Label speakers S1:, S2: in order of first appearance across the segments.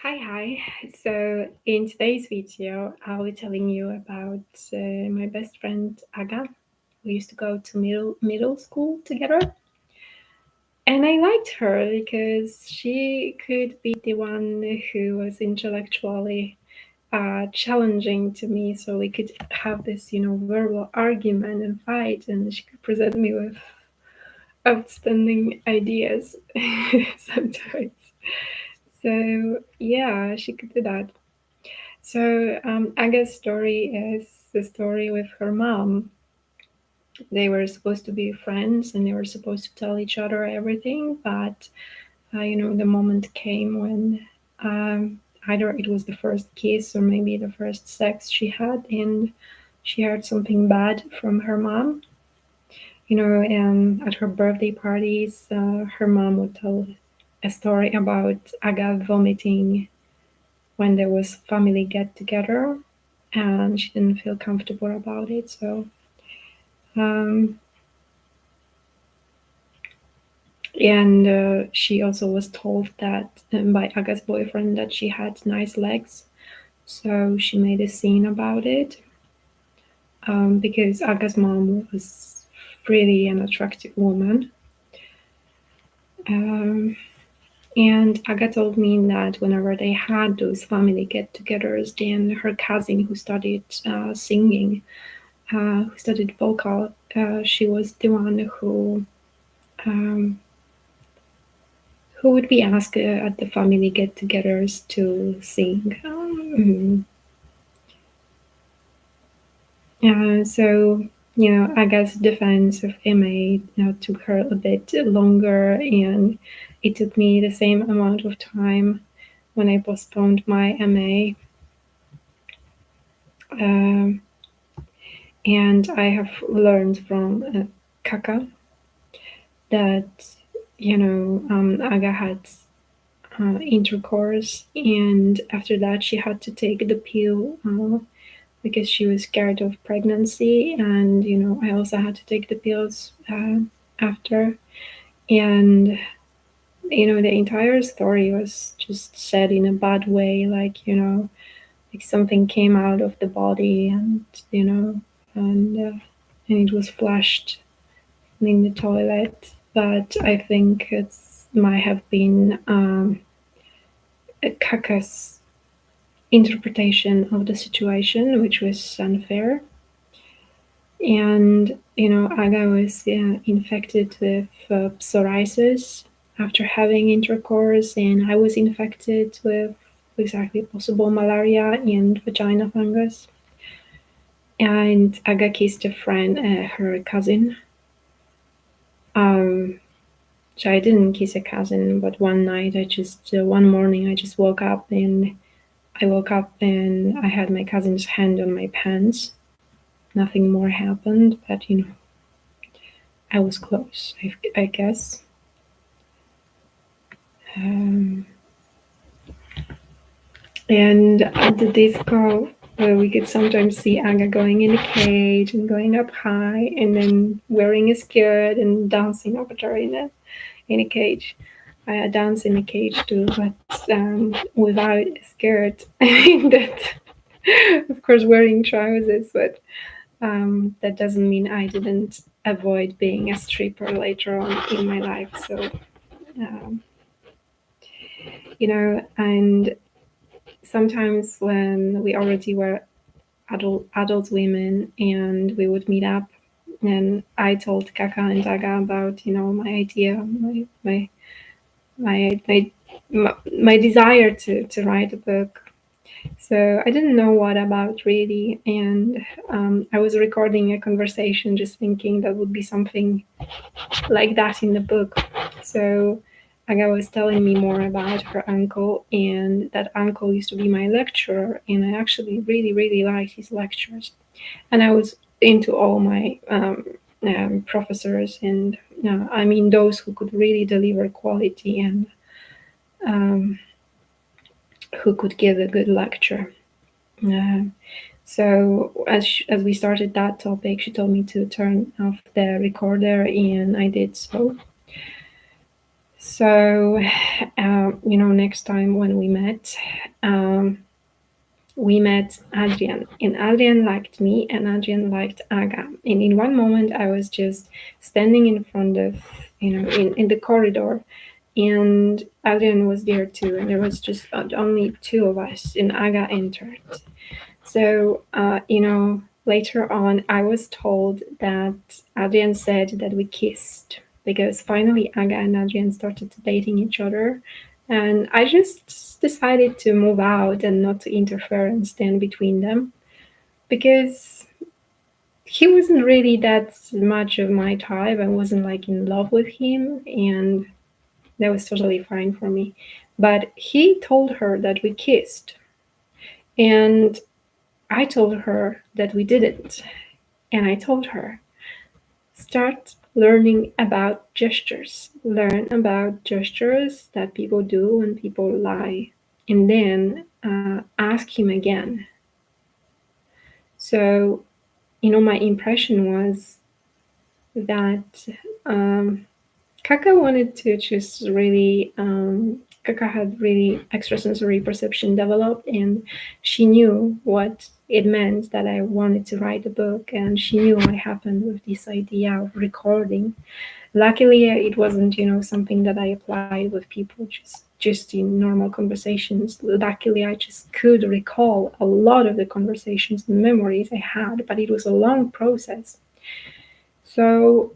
S1: Hi. So in today's video, I'll be telling you about my best friend Aga. We used to go to middle school together, and I liked her because she could be the one who was intellectually challenging to me. So we could have this, verbal argument and fight, and she could present me with outstanding ideas sometimes. So yeah, she could do that. So Aga's story is the story with her mom. They were supposed to be friends and they were supposed to tell each other everything, but the moment came when either it was the first kiss or maybe the first sex she had, and she heard something bad from her mom. At her birthday parties, her mom would tell a story about Aga vomiting when there was family get together, and she didn't feel comfortable about it. So, um, and she also was told that by Aga's boyfriend that she had nice legs. So she made a scene about it because Aga's mom was really an attractive woman. Um, and Aga told me that whenever they had those family get-togethers, then her cousin who studied singing, who studied vocal, she was the one um, who would be asked at the family get-togethers to sing. So I guess defense of MA took her a bit longer, and it took me the same amount of time when I postponed my MA. Um, and I have learned from Kaka that Aga had intercourse, and after that she had to take the pill because she was scared of pregnancy, and I also had to take the pills after, and the entire story was just said in a bad way, like something came out of the body, and and it was flushed in the toilet. But I think it might have been Kaka's interpretation of the situation, which was unfair. And Aga was infected with psoriasis after having intercourse, and I was infected with exactly possible malaria and vagina fungus. And Aga kissed a friend, her cousin. So I didn't kiss a cousin, but one night one morning I just woke up, and I had my cousin's hand on my pants. Nothing more happened, but I was close, I guess. Um, and at the disco, we could sometimes see Aga going in a cage and going up high, and then wearing a skirt and dancing up at her in a cage. I dance in a cage too, but without a skirt. That, of course, wearing trousers, but that doesn't mean I didn't avoid being a stripper later on in my life. So, um, and sometimes when we already were adult women and we would meet up, and I told Kaka and Daga about my idea, my my my desire to write a book. So I didn't know what about really, and I was recording a conversation, just thinking that would be something like that in the book. So Aga was telling me more about her uncle, and that uncle used to be my lecturer, and I actually really, really liked his lectures. And I was into all my professors, and I mean those who could really deliver quality and um, who could give a good lecture. Uh, so as we started that topic, she told me to turn off the recorder, and I did so. So, next time when um, we met Adrian, and Adrian liked me, and Adrian liked Aga. And in one moment, I was just standing in front of, in the corridor, and Adrian was there too, and there was just only two of us, and Aga entered. So, later on, I was told that Adrian said that we kissed because finally Aga and Adrian started dating each other. And I just decided to move out and not to interfere and stand between them because he wasn't really that much of my type. I wasn't like in love with him, and that was totally fine for me. But he told her that we kissed, and I told her that we didn't. And I told her, start learning about gestures. Learn about gestures that people do when people lie. And then ask him again. So, my impression was that Kaka wanted to just really, Kaka had really extrasensory perception developed, and she knew what it meant that I wanted to write a book, and she knew what happened with this idea of recording. Luckily, it wasn't, something that I applied with people just in normal conversations. Luckily, I just could recall a lot of the conversations and memories I had, but it was a long process. So,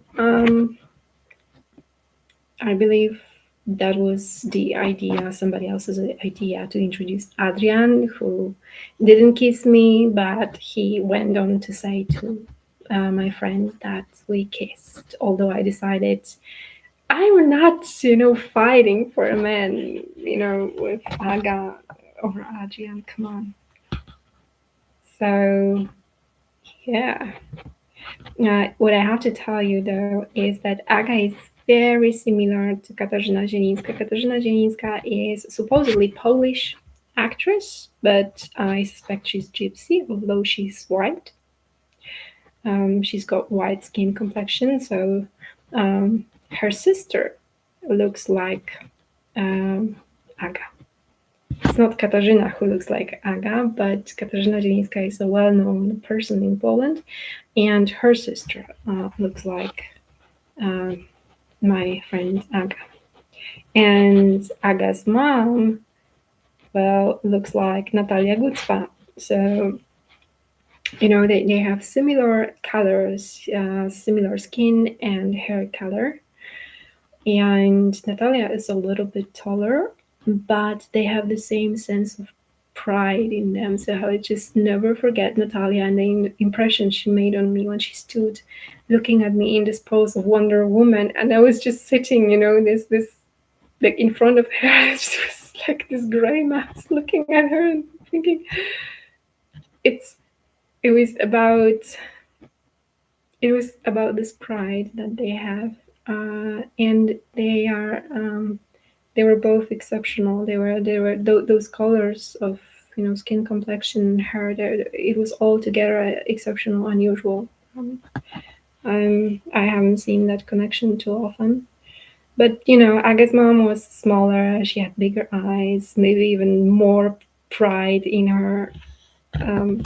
S1: I believe that was the idea, somebody else's idea, to introduce Adrian, who didn't kiss me, but he went on to say to my friend that we kissed. Although I decided I'm not, fighting for a man, with Aga over Adrian. Come on. So, yeah. What I have to tell you though is that Aga is very similar to Katarzyna Zielińska. Katarzyna Zielińska is supposedly Polish actress, but I suspect she's gypsy, although she's white. She's got white skin complexion, so her sister looks like Aga. It's not Katarzyna who looks like Aga, but Katarzyna Zielińska is a well-known person in Poland, and her sister looks like my friend Aga. And Aga's mom, well, looks like Natalia Gutzpa. So, they have similar colors, similar skin and hair color. And Natalia is a little bit taller, but they have the same sense of pride in them. So I just never forget Natalia and the impression she made on me when she stood looking at me in this pose of Wonder Woman, and I was just sitting, this like in front of her. She was like this gray mass looking at her and thinking, it's it was about it was about this pride that they have, and they were both exceptional. They were those colors of skin complexion, hair. It was altogether exceptional, unusual. I haven't seen that connection too often. But Aga's mom was smaller. She had bigger eyes, maybe even more pride in her. Um,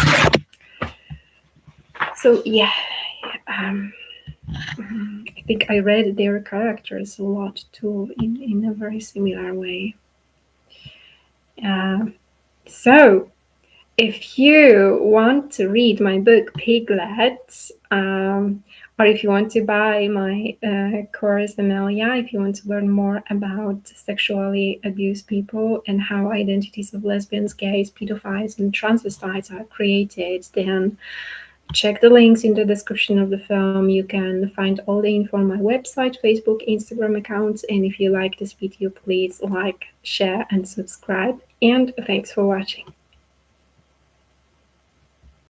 S1: so yeah, um, I think I read their characters a lot too, in a very similar way. Uh, so, if you want to read my book Piglet, or if you want to buy my course Amelia, if you want to learn more about sexually abused people and how identities of lesbians, gays, pedophiles, and transvestites are created, then check the links in the description of the film. You can find all the info on my website, Facebook, Instagram accounts. And if you like this video, please like, share, and subscribe. And thanks for watching.